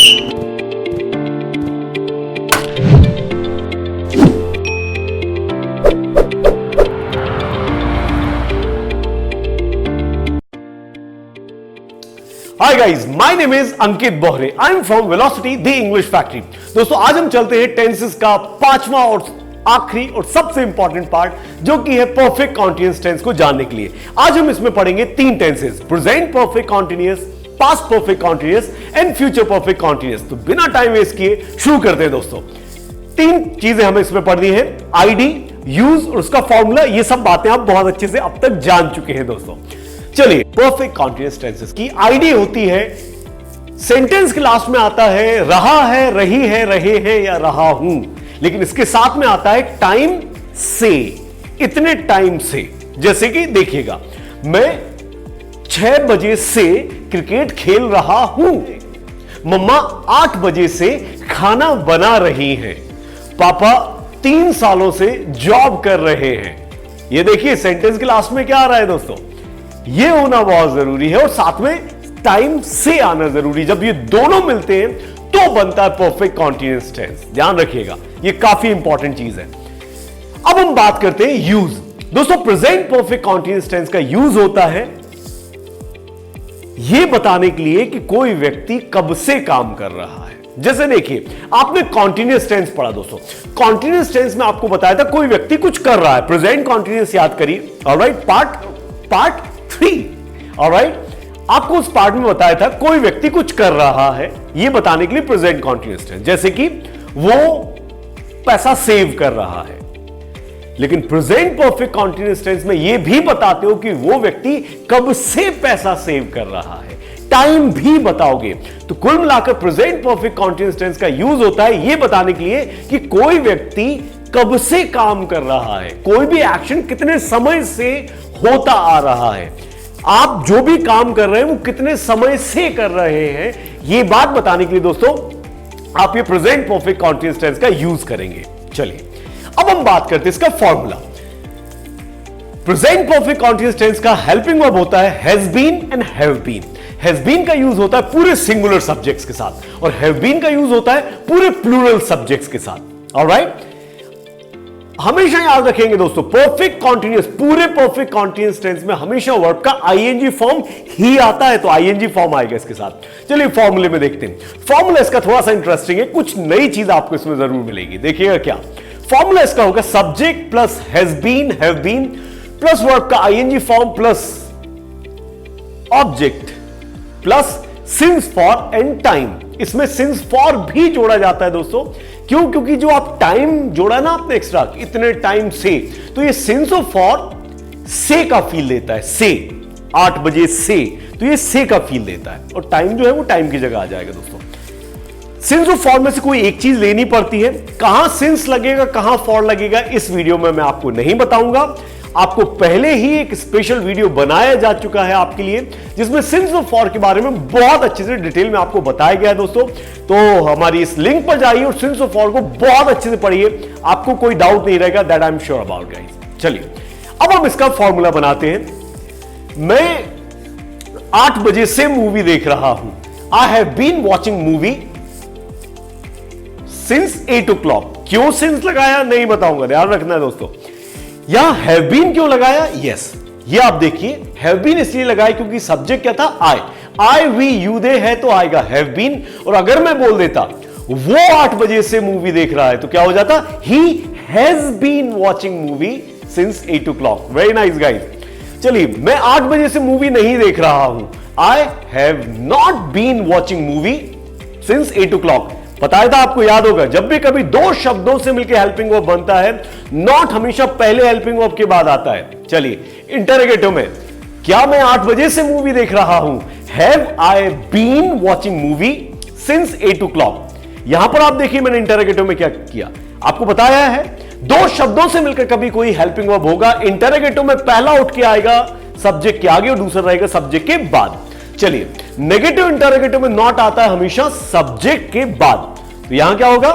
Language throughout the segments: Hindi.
Hi guys, my name is Ankit Bohre. I'm from Velocity, the English Factory. दोस्तों आज हम चलते हैं टेंसेस का पांचवा और आखिरी और सबसे इंपॉर्टेंट पार्ट जो कि है परफेक्ट कॉन्टिन्यूअस टेंस को जानने के लिए. आज हम इसमें पढ़ेंगे तीन tenses: present perfect continuous, past perfect continuous and future perfect continuous. तो बिना टाइम वेस्ट किए शुरू करते हैं दोस्तों. तीन चीजें हमें इसमें पढ़नी है: आईडी, यूज और उसका फॉर्मूला. ये सब बातें आप बहुत अच्छे से अब तक जान चुके हैं दोस्तों. चलिए, परफेक्ट कॉन्टिन्यूअस टेंसेस की आईडी होती है, सेंटेंस के लास्ट में आता है रहा है, रही है, रहे हैं या रहा हूं. लेकिन इसके साथ में आता है टाइम से, इतने टाइम से. जैसे कि देखिएगा, मैं 6 बजे से क्रिकेट खेल रहा हूं, मम्मा 8 बजे से खाना बना रही हैं, पापा 3 सालों से जॉब कर रहे हैं. ये देखिए, सेंटेंस के लास्ट में क्या आ रहा है दोस्तों? ये होना बहुत जरूरी है और साथ में टाइम से आना जरूरी. जब ये दोनों मिलते हैं तो बनता है परफेक्ट कॉन्टिन्यूअस टेंस. ध्यान रखिएगा, ये काफी इंपॉर्टेंट चीज है. अब हम बात करते हैं यूज. दोस्तों, प्रेजेंट परफेक्ट कॉन्टिन्यूअस टेंस का यूज होता है यह बताने के लिए कि कोई व्यक्ति कब से काम कर रहा है. जैसे देखिए, आपने कॉन्टिन्यूअस टेंस पढ़ा दोस्तों. कॉन्टिन्यूअस टेंस में आपको बताया था कोई व्यक्ति कुछ कर रहा है. प्रेजेंट कॉन्टिन्यूअस याद करिए. Alright, part 3. ऑलराइट, आपको उस पार्ट में बताया था कोई व्यक्ति कुछ कर रहा है, यह बताने के लिए प्रेजेंट कॉन्टिन्यूअस टेंस. जैसे कि वो पैसा सेव कर रहा है. लेकिन प्रेजेंट परफेक्ट कॉन्टिन्यूअस टेंस में यह भी बताते हो कि वो व्यक्ति कब से पैसा सेव कर रहा है, टाइम भी बताओगे. तो कुल मिलाकर प्रेजेंट परफेक्ट कॉन्टिन्यूअस टेंस का यूज होता है यह बताने के लिए कि कोई व्यक्ति कब से काम कर रहा है, कोई भी एक्शन कितने समय से होता आ रहा है, आप जो भी काम कर रहे हैं वो कितने समय से कर रहे हैं. यह बात बताने के लिए दोस्तों आप ये प्रेजेंट परफेक्ट कॉन्टिन्यूअस टेंस का यूज करेंगे. चलिए, अब हम बात करते हैं इसका formula. Present perfect continuous tense का हेल्पिंग वर्ब होता है has been and have been. Has been का यूज होता है पूरे सिंगुलर सब्जेक्ट्स के साथ और हैव बीन का यूज होता है पूरे प्लूरल सब्जेक्ट्स के साथ. ऑलराइट, हमेशा याद रखेंगे दोस्तों, परफेक्ट कॉन्टिन्यूअस, पूरे परफेक्ट कॉन्टिन्यूअस टेंस में हमेशा वर्ब का आईएनजी फॉर्म ही आता है, तो आईएनजी फॉर्म आएगा इसके साथ. चलिए फॉर्मूले में देखते हैं. फॉर्मूला इसका थोड़ा सा इंटरेस्टिंग है, कुछ नई चीज आपको इसमें जरूर मिलेगी. देखिएगा क्या फॉर्मूला इसका होगा: subject plus has been, have been plus verb का ING form plus object plus since for and time. इसमें सिंस फॉर भी जोड़ा जाता है दोस्तों. क्यों? क्योंकि जो आप टाइम जोड़ा ना आपने एक्स्ट्रा, इतने टाइम से, तो ये सिंस ऑफ फॉर से का फील देता है. से 8 बजे से, तो ये से का फील देता है और टाइम जो है वो टाइम की जगह आ जाएगा दोस्तों. सिंस ऑफ फॉर में से कोई एक चीज लेनी पड़ती है. कहां सिंस लगेगा, कहां फॉर लगेगा, इस वीडियो में मैं आपको नहीं बताऊंगा. आपको पहले ही एक स्पेशल वीडियो बनाया जा चुका है आपके लिए, जिसमें सिंस ऑफ फॉर के बारे में बहुत अच्छे से डिटेल में आपको बताया गया है दोस्तों. तो हमारी इस लिंक पर जाइए और सिंस ऑफ फॉर को बहुत अच्छे से पढ़िए, आपको कोई डाउट नहीं रहेगा. That I am sure about guys. चलिए, अब हम इसका फॉर्मूला बनाते हैं. मैं 8 बजे से मूवी देख रहा हूं. I have been watching movie since 8 o'clock. क्यों सिंस लगाया नहीं बताऊंगा, ध्यान रखना है दोस्तों. यहां हैव बीन क्यों लगाया? यस, ये आप देखिए, हैव बीन इसलिए लगाया क्योंकि सब्जेक्ट क्या था? आई वी यू दे है तो आएगा हैव बीन. और अगर मैं बोल देता वो 8 बजे से मूवी देख रहा है तो क्या हो जाता? He has been watching movie since 8 o'clock. Very nice guys. चलिए, मैं 8 बजे से मूवी नहीं देख रहा हूं. I have not been watching movie since 8 o'clock. बताया था आपको, याद होगा, जब भी कभी दो शब्दों से मिलकर हेल्पिंग वर्ब बनता है, नॉट हमेशा पहले हेल्पिंग वर्ब के बाद आता है. चलिए, इंटरोगेटिव में, क्या मैं 8 बजे से मूवी देख रहा हूं? Have I been watching movie since 8 o'clock. यहां पर आप देखिए मैंने इंटरोगेटिव में क्या किया, आपको बताया है दो शब्दों से मिलकर कभी कोई हेल्पिंग वर्ब होगा, इंटरोगेटिव में पहला उठ के आएगा सब्जेक्ट के आगे और दूसरा रहेगा सब्जेक्ट के बाद. चलिए, नेगेटिव इंटरोगेटिव में नॉट आता है हमेशा सब्जेक्ट के बाद. तो यहां क्या होगा?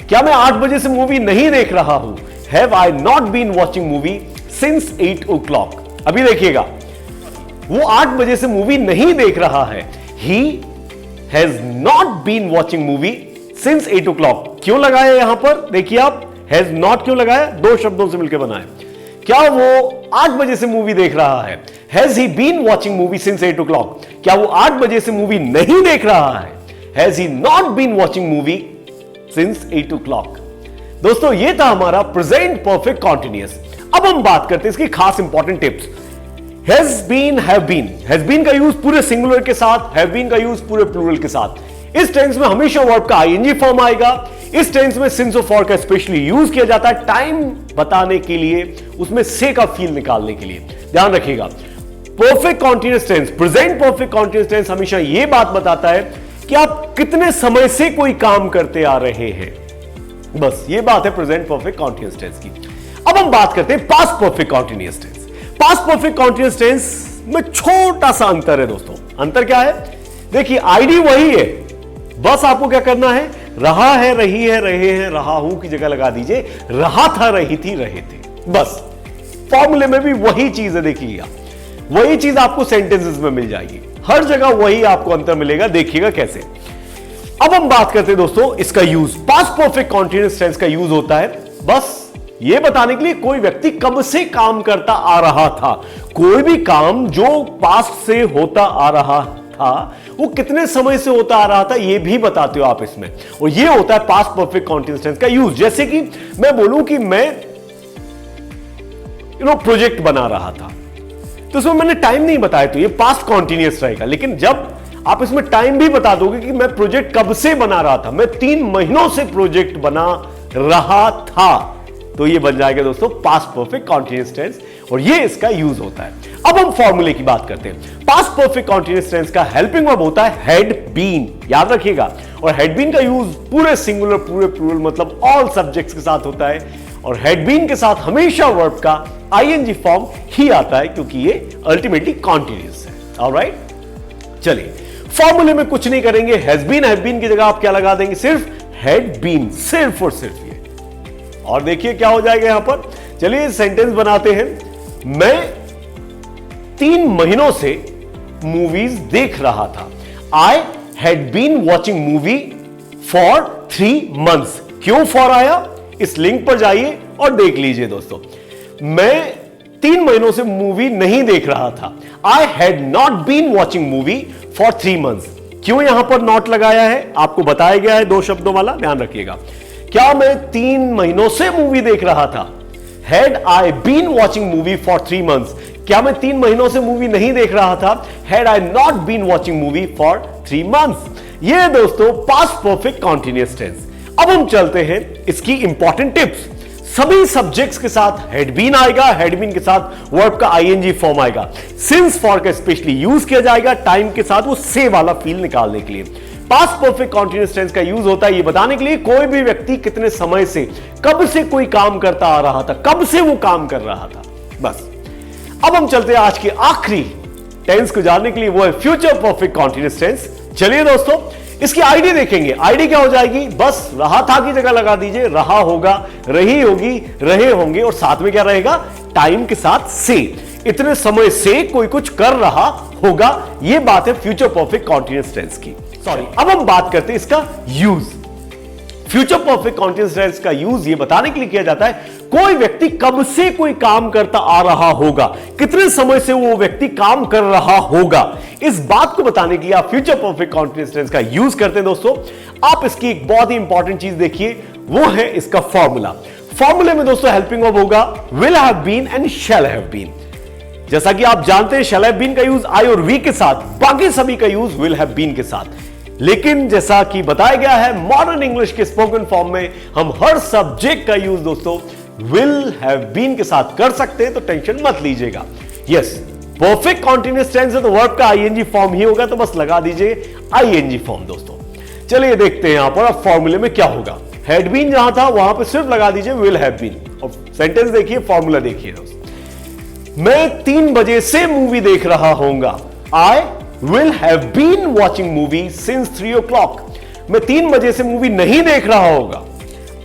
क्या मैं 8 बजे से मूवी नहीं देख रहा हूं? Have I not been watching movie since 8 o'clock. अभी देखिएगा, वो 8 बजे से मूवी नहीं देख रहा है. He has not been watching movie since 8 o'clock। क्यों लगाया यहां पर, देखिए आप, हैज नॉट क्यों लगाया, दो शब्दों से मिलकर बनाए। क्या वो 8 बजे से मूवी देख रहा है? Has he been watching movie since 8 o'clock। क्या वो 8 बजे से मूवी नहीं देख रहा है? Has he not been watching movie since 8 o'clock। दोस्तों ये था हमारा प्रेजेंट परफेक्ट कॉन्टिन्यूअस। अब हम बात करते हैं इसकी खास important tips. Has been, have been. Has been का यूज पूरे सिंगुलर के साथ, हैव बीन का यूज पूरे प्लूरल के साथ। इस टेंस में हमेशा वर्ब का आईएनजी फॉर्म आएगा। इस टेंस में सिंस और फॉर का स्पेशली यूज किया जाता है टाइम बताने के लिए, उसमें से का फील निकालने के लिए। ध्यान रखिएगा, perfect continuous tense, present perfect continuous tense हमेशा यह बात बताता है कि आप कितने समय से कोई काम करते आ रहे हैं। बस ये बात है प्रेजेंट परफेक्ट कॉन्टिन्यूअस टेंस की। अब हम बात करते हैं past perfect continuous tense. Past perfect continuous tense में छोटा सा अंतर है दोस्तों। अंतर क्या है? देखिए आईडी वही है, बस आपको क्या करना है, रहा है, रही है, रहे हैं, रहा हूं की जगह लगा दीजिए रहा था, रही थी, रहे थे। बस फॉर्मूले में भी वही चीज है, देखिएगा वही चीज आपको सेंटेंसेस में मिल जाएगी, हर जगह वही आपको अंतर मिलेगा, देखिएगा कैसे। अब हम बात करते हैं दोस्तों इसका use. Past perfect continuous tense का यूज होता है बस यह बताने के लिए कोई व्यक्ति कब से काम करता आ रहा था। कोई भी काम जो पास्ट से होता आ रहा था वो कितने समय से होता आ रहा था यह भी बताते हो आप इसमें, और यह होता है पास्ट परफेक्ट कॉन्टिन्यूअस टेंस का यूज। जैसे कि मैं बोलूं कि मैं प्रोजेक्ट बना रहा था, तो उसमें मैंने टाइम नहीं बताया तो ये पास्ट कॉन्टिन्यूअस रहेगा। लेकिन जब आप इसमें टाइम भी बता दोगे कि मैं प्रोजेक्ट कब से बना रहा था, मैं 3 महीनों से प्रोजेक्ट बना रहा था, तो ये बन जाएगा दोस्तों पास्ट परफेक्ट कॉन्टिन्यूअस टेंस, और ये इसका यूज होता है। अब हम फॉर्मूले की बात करते हैं। पास्ट परफेक्ट कॉन्टिन्यूअस टेंस का हेल्पिंग वर्ब होता है हैड बीन, याद रखिएगा। और हैड बीन का यूज पूरे सिंगुलर, पूरे प्लूरल मतलब ऑल सब्जेक्ट्स के साथ होता है, और हैड बीन के साथ हमेशा वर्ब का आईएनजी फॉर्म ही आता है क्योंकि ये अल्टीमेटली कॉन्टिन्यूअस है। ऑलराइट, चलिए फॉर्मूले में कुछ नहीं करेंगे, हैज बीन, हैव बीन की जगह आप क्या लगा देंगे, सिर्फ हैड बीन, सिर्फ और सिर्फ ये। और देखिए क्या हो जाएगा यहां पर। चलिए सेंटेंस बनाते हैं। मैं 3 महीनों से मूवीज देख रहा था। I had been watching movie for 3 months। क्यों फॉर आया, इस लिंक पर जाइए और देख लीजिए दोस्तों। मैं 3 महीनों से मूवी नहीं देख रहा था। I had not been watching movie for 3 months। क्यों यहां पर नॉट लगाया है आपको बताया गया है 2 शब्दों वाला, ध्यान रखिएगा। क्या मैं 3 महीनों से मूवी देख रहा था? Had I been watching movie for 3 months। क्या मैं 3 महीनों से मूवी नहीं देख रहा था? Had I not been watching movie for 3 months। ये दोस्तों पास्ट परफेक्ट कॉन्टिन्यूअस टेंस। अब हम चलते हैं इसकी इंपॉर्टेंट टिप्स। सभी सब्जेक्ट्स के साथ हैड बीन आएगा, हैड बीन के साथ वर्ब का आईएनजी फॉर्म आएगा, सिंस फॉर का स्पेशली यूज किया जाएगा टाइम के साथ वो से वाला फील निकालने के लिए। पास्ट परफेक्ट कॉन्टिन्यूअस टेंस का यूज होता है ये बताने के लिए कोई भी व्यक्ति कितने समय से, कब से कोई काम करता आ रहा था, कब से वो काम कर रहा था। बस अब हम चलते हैं आज के आखिरी टेंस को जानने के लिए, वो है फ्यूचर परफेक्ट कॉन्टिन्यूअस टेंस। चलिए दोस्तों इसकी आईडी देखेंगे। आईडी क्या हो जाएगी, बस रहा था की जगह लगा दीजिए रहा होगा, रही होगी, रहे होंगे, और साथ में क्या रहेगा, टाइम के साथ से। इतने समय से कोई कुछ कर रहा होगा, यह बात है फ्यूचर परफेक्ट कॉन्टिन्यूअस टेंस की। सॉरी, अब हम बात करते हैं इसका use. Future perfect continuous tense का यूज ये बताने के लिए किया जाता है कोई व्यक्ति कब से कोई काम करता आ रहा होगा, कितने समय से वो व्यक्ति काम कर रहा होगा, इस बात को बताने के लिए आप फ्यूचर परफेक्ट कॉन्टिन्यूअस टेंस का यूज करते हैं। दोस्तों आप इसकी एक बहुत ही इंपॉर्टेंट चीज देखिए, वो है इसका फॉर्मूला। फॉर्मूले में दोस्तों हेल्पिंग वर्ब होगा will have been and shall have been. जैसा कि आप जानते हैं शैल हैव बीन का यूज आई और वी के साथ, बाकी सभी का यूज विल हैव बीन के साथ। लेकिन जैसा कि बताया गया है मॉडर्न इंग्लिश के स्पोकन फॉर्म में हम हर सब्जेक्ट का यूज दोस्तों विल हैव बीन के साथ कर सकते हैं, तो टेंशन मत लीजिएगा। यस, परफेक्ट कॉन्टिन्यूअस टेंस है तो वर्ब का आईएनजी फॉर्म ही होगा, तो बस लगा दीजिए आईएनजी फॉर्म। दोस्तों चलिए देखते हैं यहां पर अब फॉर्मूले में क्या होगा। हैड बीन जहां था वहां पर सिर्फ लगा दीजिए विल हैव बीन, और सेंटेंस देखिए, फॉर्मूला देखिए दोस्तों। मैं 3 बजे से मूवी देख रहा होऊंगा। आई will have been watching movie since 3 o'clock। मैं 3 बजे से मूवी नहीं देख रहा होगा।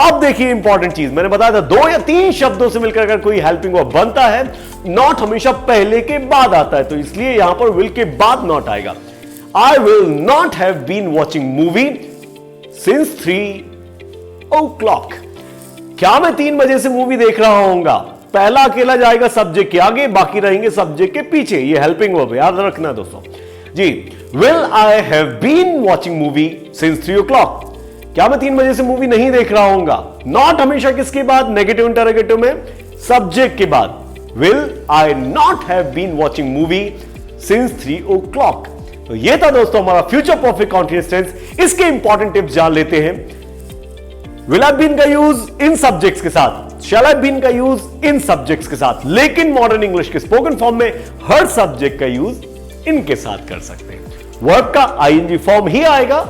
अब देखिए इंपॉर्टेंट चीज, मैंने बताया था 2 या 3 शब्दों से मिलकर अगर कोई हेल्पिंग वर्ब बनता है, नॉट हमेशा पहले के बाद आता है, तो इसलिए यहां पर will के बाद नॉट आएगा। I will not have been watching movie since 3 o'clock। क्या मैं 3 बजे से मूवी देख रहा होऊंगा? पहला अकेला जाएगा सब्जेक्ट के आगे, बाकी रहेंगे सब्जेक्ट के पीछे। ये हेल्पिंग वर्ब याद रखना दोस्तों जी। Will I have been watching movie since 3 o'clock। क्या मैं 3 बजे से मूवी नहीं देख रहा होऊंगा? नॉट हमेशा किसके बाद? नेगेटिव इंटरोगेटिव में सब्जेक्ट के बाद। Will I not have been watching movie since 3 o'clock। तो ये था दोस्तों हमारा फ्यूचर परफेक्ट कॉन्टिन्यूअस टेंस। इसके इंपॉर्टेंट टिप्स जान लेते हैं। विल हैव बीन का यूज इन सब्जेक्ट्स के साथ, शैल हैव बीन का यूज इन सब्जेक्ट्स के साथ, लेकिन मॉडर्न इंग्लिश के स्पोकन फॉर्म में हर सब्जेक्ट का यूज इनके साथ कर सकते हैं। वर्ब का आईएनजी फॉर्म ही आएगा।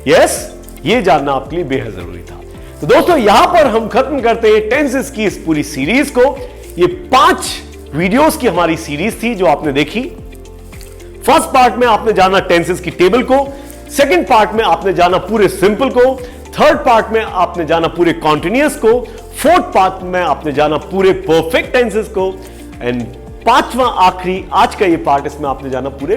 यस, ये जानना आपके लिए बेहद जरूरी था। तो दोस्तों यहां पर हम खत्म करते हैं टेंसेस की इस पूरी सीरीज को। ये 5 वीडियोस की हमारी सीरीज थी जो आपने देखी। फर्स्ट पार्ट में आपने जाना टेंसेस की टेबल को, सेकंड पार्ट में आपने जाना पूरे सिंपल को, थर्ड पार्ट में आपने जाना पूरे कॉन्टिन्यूअस को, फोर्थ पार्ट में आपने जाना पूरे परफेक्ट टेंसेस को, एंड पांचवा आखिरी आज का ये पार्ट, इसमें आपने जाना पूरे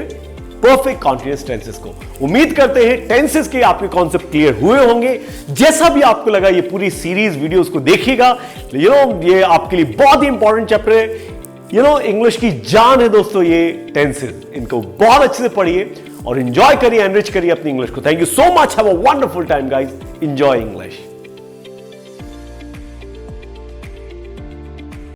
परफेक्ट कॉन्टिन्यूअस टेंसेस को। उम्मीद करते हैं टेंसेस के आपके कॉन्सेप्ट क्लियर हुए होंगे। जैसा भी आपको लगा ये पूरी सीरीज वीडियोस को देखिएगा। ये आपके लिए बहुत ही इंपॉर्टेंट चैप्टर है। इंग्लिश की जान है दोस्तों ये टेंसेस। इनको बहुत अच्छे से पढ़िए और एंजॉय करिए, एनरिच करिए अपनी इंग्लिश को। Thank you so much. Have a wonderful time guys. Enjoy English.